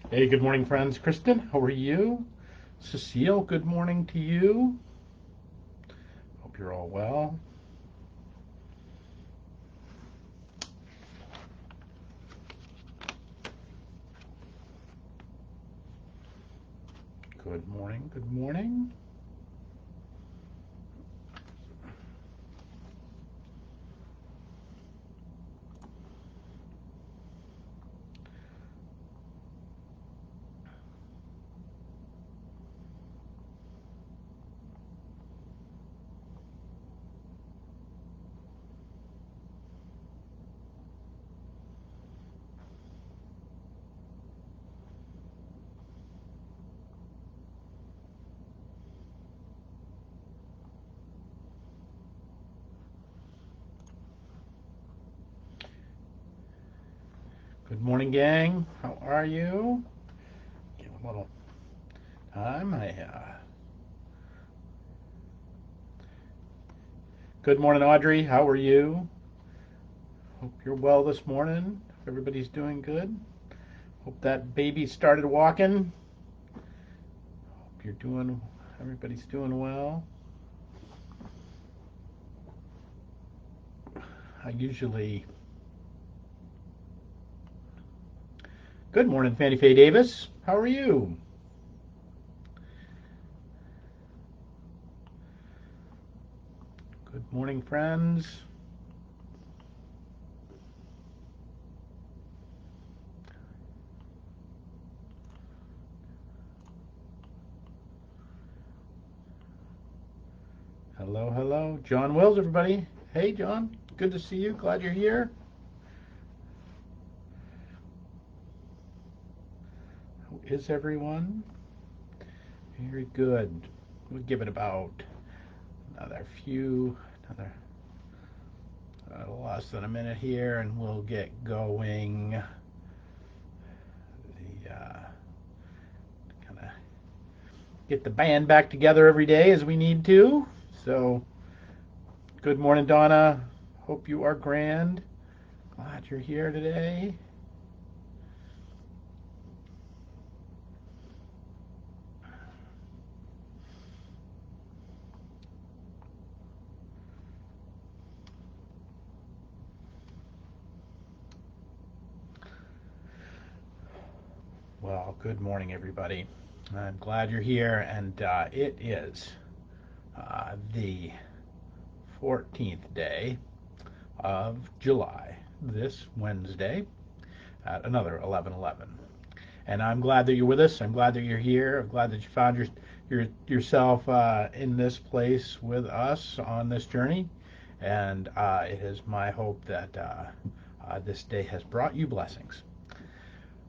Hey, good morning, friends. Kristen, how are you? Cecile, good morning to you. Hope you're all well. Good morning, good morning. Good morning, gang. How are you? Give a little time. Good morning, Audrey. How are you? Hope you're well this morning. Hope everybody's doing good. Hope that baby started walking. Hope everybody's doing well. I usually Good morning, Fannie Faye Davis. How are you? Good morning, friends. Hello, hello. John Wills, everybody. Hey, John. Good to see you. Glad you're here. How is everyone? Very good. We'll give it about another less than a minute here, and we'll get going. Kind of get the band back together every day as we need to. So, good morning, Donna. Hope you are grand. Glad you're here today. Well, good morning, everybody. I'm glad you're here, and it is the 14th day of July, this Wednesday at another 11:11. And I'm glad that you're with us. I'm glad that you're here. I'm glad that you found yourself in this place with us on this journey. And it is my hope that this day has brought you blessings.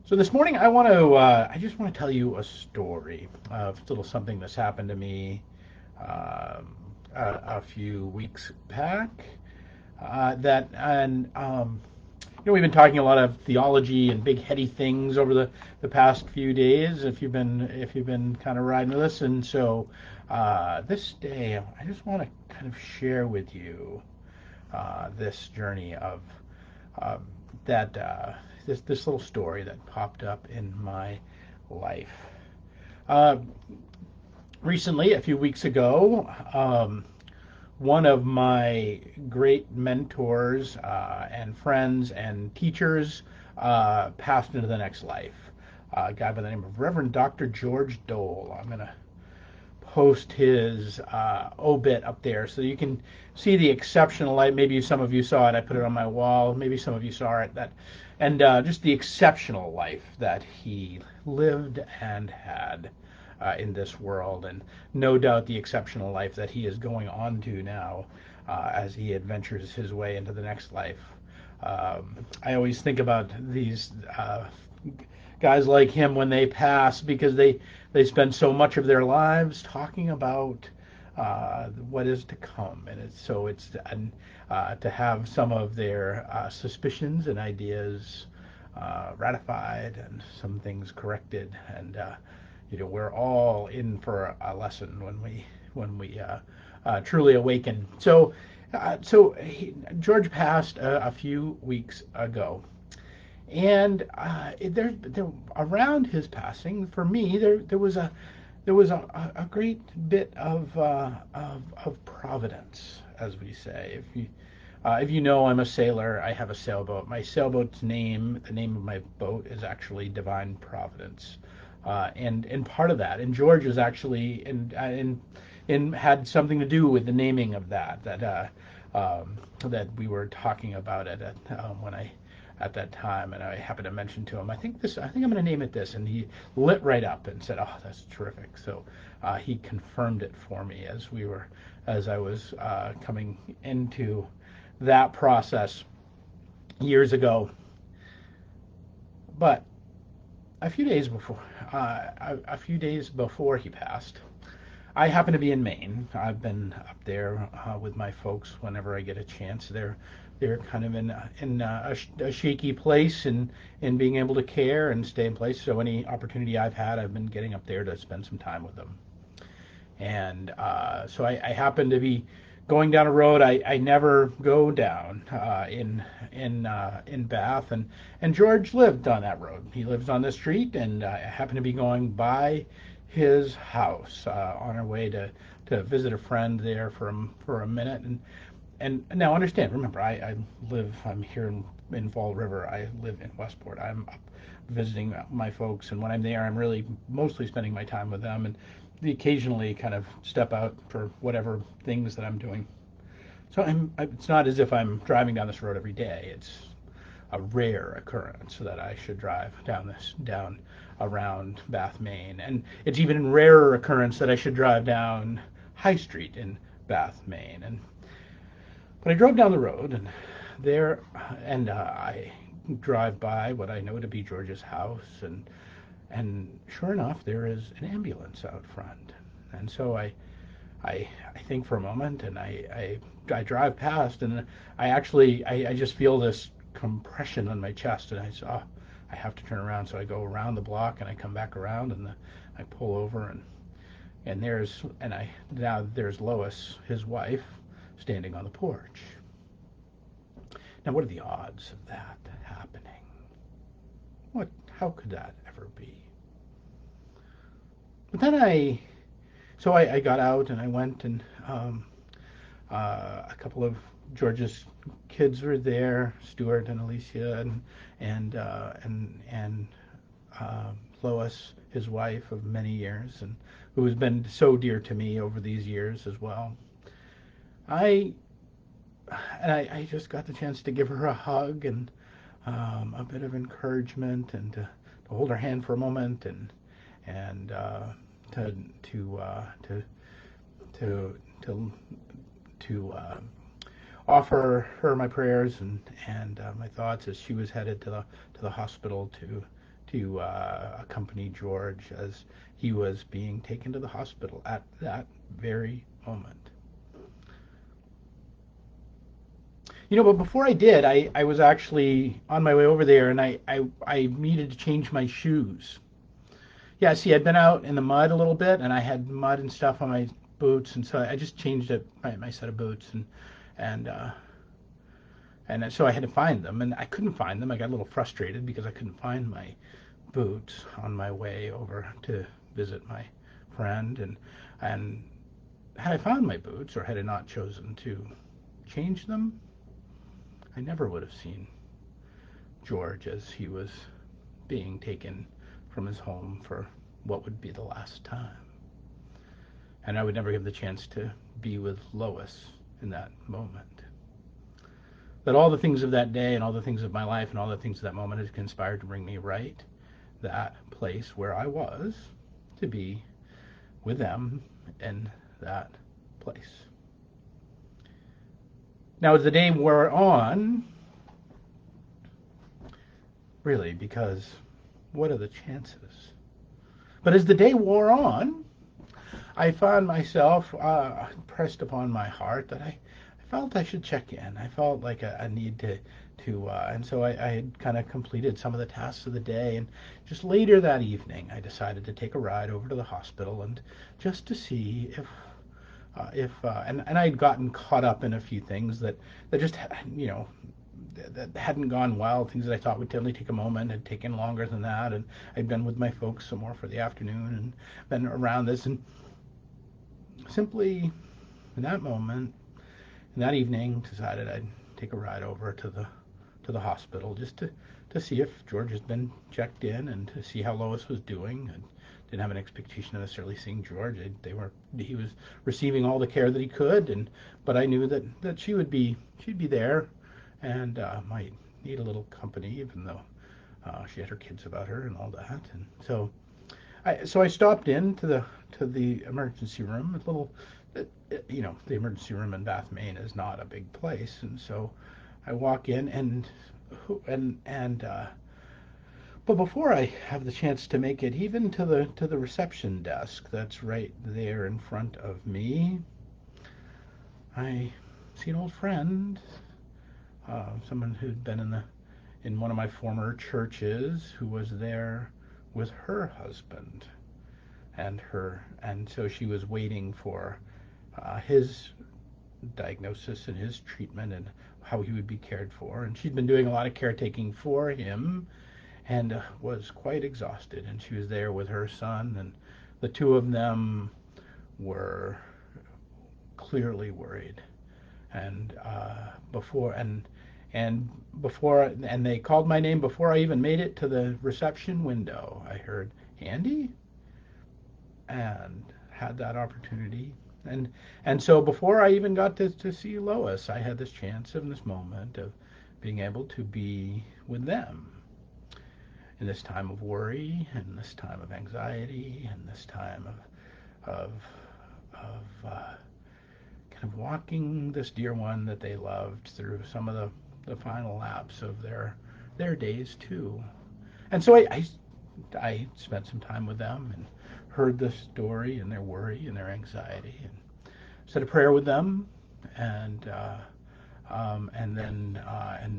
So this morning, I just want to tell you a story of a little something that's happened to me a few weeks back. That and We've been talking a lot of theology and big heady things over the past few days. If you've been kind of riding with us, and so this day, I just want to kind of share with you this journey of um, that this little story that popped up in my life. Uh, Recently, a few weeks ago, one of my great mentors and friends and teachers passed into the next life. A guy by the name of Reverend Dr. George Dole. I'm going to post his obit up there so you can see the exceptional life. Maybe some of you saw it. I put it on my wall. Maybe some of you saw it. And just the exceptional life that he lived and had in this world, and no doubt the exceptional life that he is going on to now as he adventures his way into the next life. I always think about these guys like him when they pass because they spend so much of their lives talking about what is to come, and it's to have some of their suspicions and ideas ratified and some things corrected, and we're all in for a lesson when we truly awaken. So George passed a few weeks ago, And around his passing, for me, there was a great bit of providence, as we say. If you know, I'm a sailor. I have a sailboat. My sailboat's name, the name of my boat, is actually Divine Providence, and part of that. And George is actually in had something to do with the naming of that we were talking about it when I at that time, and I happened to mention to him, I think I'm going to name it this, and he lit right up and said, "Oh, that's terrific." So he confirmed it for me as I was coming into that process years ago. But a few days before, he passed, I happen to be in Maine. I've been up there with my folks whenever I get a chance. They're kind of in a shaky place in being able to care and stay in place. So any opportunity I've had, I've been getting up there to spend some time with them. And so I happen to be going down a road I never go down in Bath, and George lived on that road. He lives on the street, and I happened to be going by his house on our way to visit a friend there for a minute. And now understand, remember, I'm here in Fall River. I live in Westport. I'm up visiting my folks, and when I'm there, I'm really mostly spending my time with them, and occasionally kind of step out for whatever things that I'm doing. So it's not as if I'm driving down this road every day. It's a rare occurrence that I should drive down around Bath, Maine, and it's even a rarer occurrence that I should drive down High Street in Bath, Maine. But I drove down the road, and I drive by what I know to be George's house, and sure enough, there is an ambulance out front. And so I think for a moment, and I drive past, and I just feel this compression on my chest, and I say, oh, I have to turn around. So I go around the block, and I come back around, and I pull over, and now there's Lois, his wife, standing on the porch. Now, what are the odds of that happening? How could that ever be? But then I got out, and I went, and a couple of George's kids were there, Stuart and Alicia, and Lois, his wife of many years, and who has been so dear to me over these years as well. I just got the chance to give her a hug and a bit of encouragement, and to hold her hand for a moment, and to offer her my prayers and my thoughts as she was headed to the hospital to accompany George as he was being taken to the hospital at that very moment. But before I did, I was actually on my way over there, and I needed to change my shoes. Yeah, see, I'd been out in the mud a little bit, and I had mud and stuff on my boots, and so I just changed my set of boots, and so I had to find them, and I couldn't find them. I got a little frustrated because I couldn't find my boots on my way over to visit my friend, and had I found my boots, or had I not chosen to change them, I never would have seen George as he was being taken from his home for what would be the last time. And I would never have the chance to be with Lois in that moment. That all the things of that day, and all the things of my life, and all the things of that moment had conspired to bring me right that place where I was, to be with them in that place. Now, as the day wore on, really, because what are the chances? But as the day wore on, I found myself pressed upon my heart that I felt I should check in. I felt like a need to and so I had kind of completed some of the tasks of the day, and just later that evening, I decided to take a ride over to the hospital, and just to see if I had gotten caught up in a few things that just that hadn't gone well, things that I thought would only take a moment had taken longer than that, and I'd been with my folks some more for the afternoon and been around this, and simply in that moment, in that evening, decided I'd take a ride over to the hospital just to see if George has been checked in and to see how Lois was doing. I didn't have an expectation of necessarily seeing George. He was receiving all the care that he could, but I knew that she'd be there, and might need a little company, even though she had her kids about her and all that. And so I stopped in to the emergency room. A little, the emergency room in Bath, Maine is not a big place, and so I walk in but before I have the chance to make it even to the reception desk that's right there in front of me, I see an old friend, someone who'd been in one of my former churches, who was there with her husband and so she was waiting for his diagnosis and his treatment and how he would be cared for. And she'd been doing a lot of caretaking for him and was quite exhausted. And she was there with her son, and the two of them were clearly worried. And they called my name before I even made it to the reception window. I heard, "Andy?" and had that opportunity. And so before I even got to see Lois, I had this chance and this moment of being able to be with them in this time of worry, and this time of anxiety, and this time of kind of walking this dear one that they loved through some of the final laps of their days too. And so I spent some time with them and heard the story and their worry and their anxiety, and said a prayer with them, and then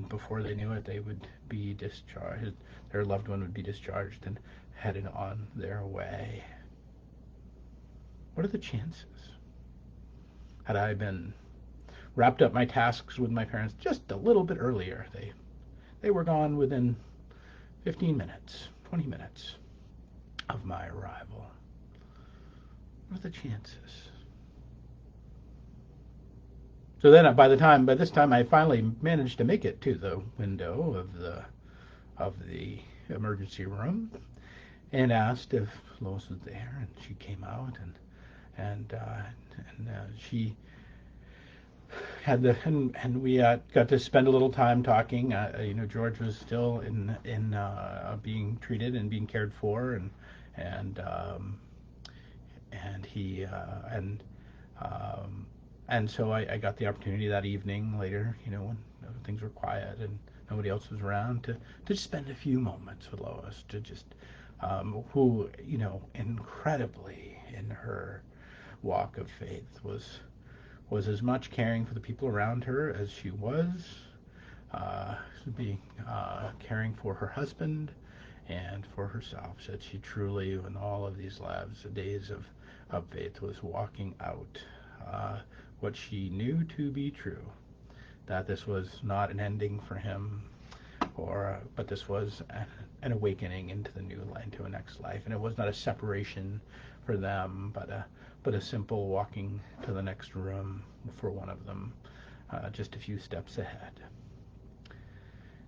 before they knew it, they would be discharged. Their loved one would be discharged and headed on their way. What are the chances? Had I been wrapped up my tasks with my parents just a little bit earlier, they were gone within 15 minutes, 20 minutes of my arrival. What are the chances? So then, by this time, I finally managed to make it to the window of the emergency room and asked if Lois was there, and she came out, and she had and we got to spend a little time talking. George was still in being treated and being cared for, and so I got the opportunity that evening later, when things were quiet and nobody else was around, to just spend a few moments with Lois, to just who incredibly in her walk of faith was as much caring for the people around her as she was caring for her husband and for herself. That she truly, in all of these days of faith, was walking out what she knew to be true, that this was not an ending for him, but this was an awakening into the new life, into a next life, and it was not a separation for them, but a simple walking to the next room for one of them, just a few steps ahead.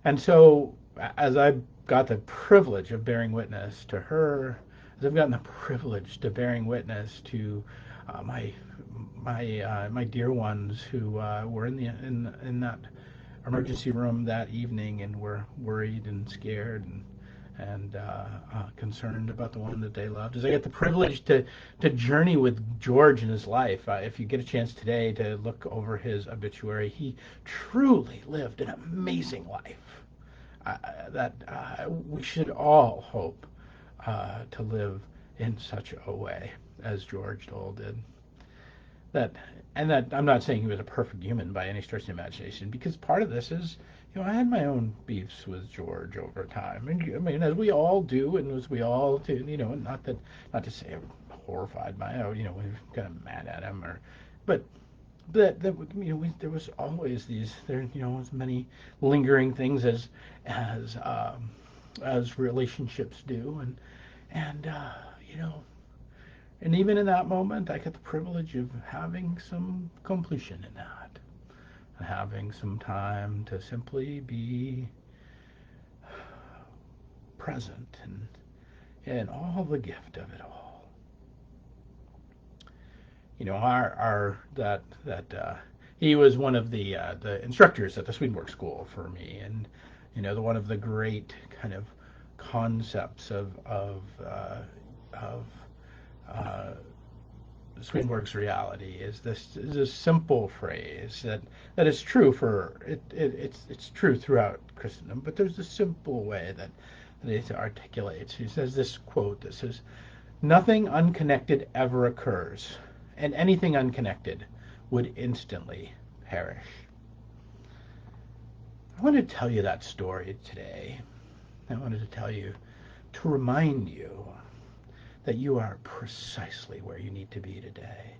And so, as I got the privilege of bearing witness to her, as I've gotten the privilege to bearing witness to my dear ones who were in that emergency room that evening and were worried and scared and concerned about the one that they loved. As I get the privilege to journey with George in his life, if you get a chance today to look over his obituary, he truly lived an amazing life that we should all hope to live in such a way as George Dole did. That I'm not saying he was a perfect human by any stretch of the imagination, because part of this is, I had my own beefs with George over time, and I mean, as we all do, and as we all do, not to say I'm horrified by, we're kind of mad at him, but That there was always as many lingering things as as relationships do, and you know and even in that moment I get the privilege of having some completion in that, and having some time to simply be present and all the gift of it all. Our that he was one of the instructors at the Swedenborg School for me, and one of the great kind of concepts of uh, Swedenborg's reality is this simple phrase that is true for it's true throughout Christendom, but there's a simple way that it articulates. He says this quote that says, "Nothing unconnected ever occurs, and anything unconnected would instantly perish." I wanted to tell you that story today. I wanted to tell you, to remind you that you are precisely where you need to be today.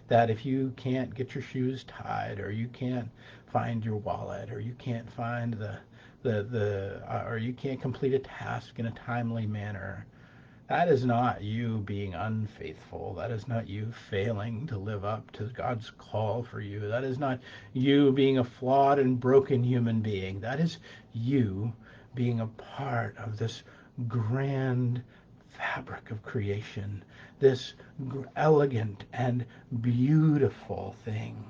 That if you can't get your shoes tied, or you can't find your wallet, or you can't find or you can't complete a task in a timely manner, that is not you being unfaithful. That is not you failing to live up to God's call for you. That is not you being a flawed and broken human being. That is you being a part of this grand fabric of creation, this elegant and beautiful thing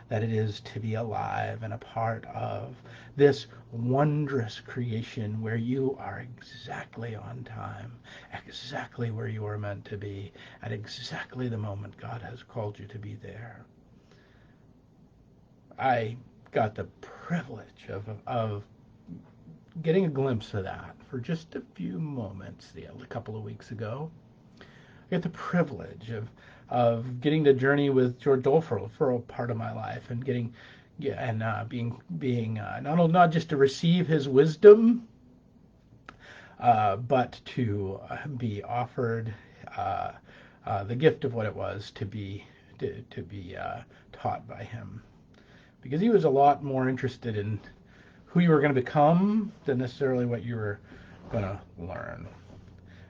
that it is to be alive and a part of, this wondrous creation where you are exactly on time, exactly where you are meant to be, at exactly the moment God has called you to be there. I got the privilege of getting a glimpse of that for just a few moments a couple of weeks ago. I get the privilege of getting to journey with George Dole for a part of my life, and being not just to receive his wisdom, but to be offered the gift of what it was to be taught by him, because he was a lot more interested in who you were going to become than necessarily what you were going to learn,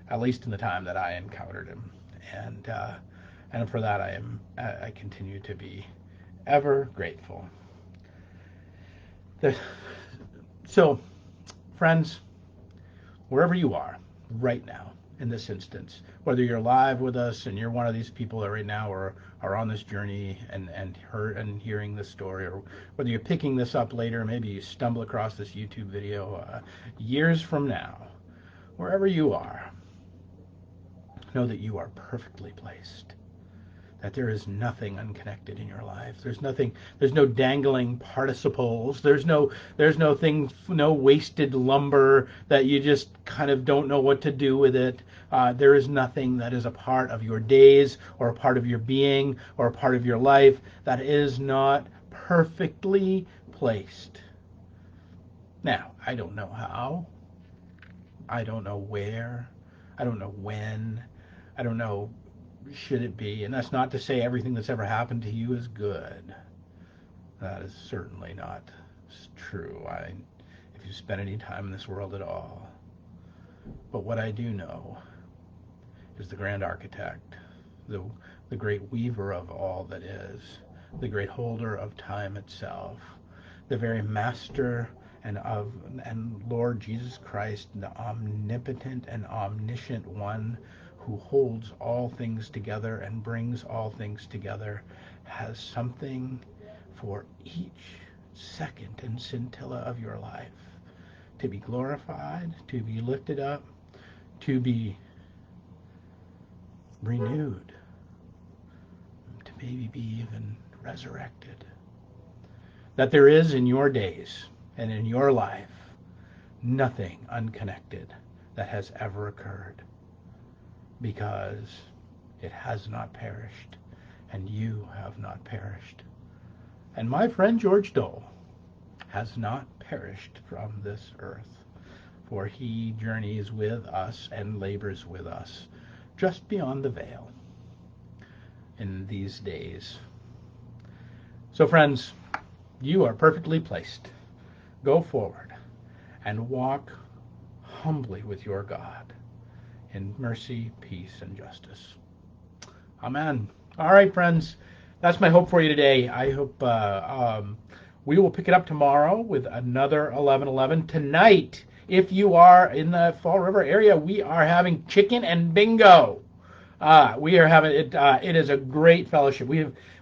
at least in the time that I encountered him. And for that I continue to be ever grateful. So, friends, wherever you are right now in this instance, whether you're live with us and you're one of these people that right now are on this journey and hearing this story, or whether you're picking this up later, maybe you stumble across this YouTube video years from now, wherever you are, know that you are perfectly placed. That there is nothing unconnected in your life. There's no dangling participles. There's no wasted lumber that you just kind of don't know what to do with it. There is nothing that is a part of your days, or a part of your being, or a part of your life that is not perfectly placed. Now, I don't know how. I don't know where. I don't know when. I don't know should it be. And that's not to say everything that's ever happened to you is good. That is certainly not true. If you spend any time in this world at all. But what I do know is the grand architect, the great weaver of all that is, the great holder of time itself, the very master and Lord Jesus Christ, the omnipotent and omniscient one who holds all things together and brings all things together, has something for each second and scintilla of your life to be glorified, to be lifted up, to be renewed, to maybe be even resurrected. That there is in your days and in your life nothing unconnected that has ever occurred, because it has not perished, and you have not perished. And my friend George Dole has not perished from this earth, for he journeys with us and labors with us just beyond the veil in these days. So, friends, you are perfectly placed. Go forward and walk humbly with your God in mercy, peace, and justice. Amen. All right, friends. That's my hope for you today. I hope we will pick it up tomorrow with another 11:11. Tonight, if you are in the Fall River area, we are having chicken and bingo. We are having it. It is a great fellowship.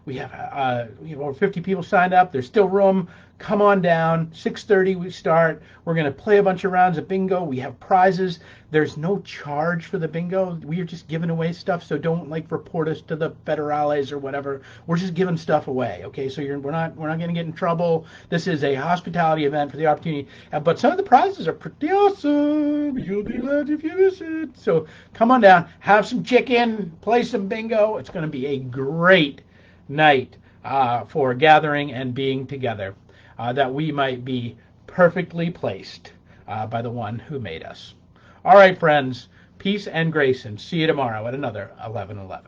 We have over 50 people signed up. There's still room. Come on down. 6:30 we start. We're going to play a bunch of rounds of bingo. We have prizes. There's no charge for the bingo. We are just giving away stuff. So don't report us to the federales or whatever. We're just giving stuff away. Okay. So we're not going to get in trouble. This is a hospitality event for the opportunity. But some of the prizes are pretty awesome. You'll be glad if you miss it. So come on down. Have some chicken. Play some bingo. It's going to be a great night for gathering and being together, that we might be perfectly placed by the one who made us. All right, friends, peace and grace, and see you tomorrow at another 11:11.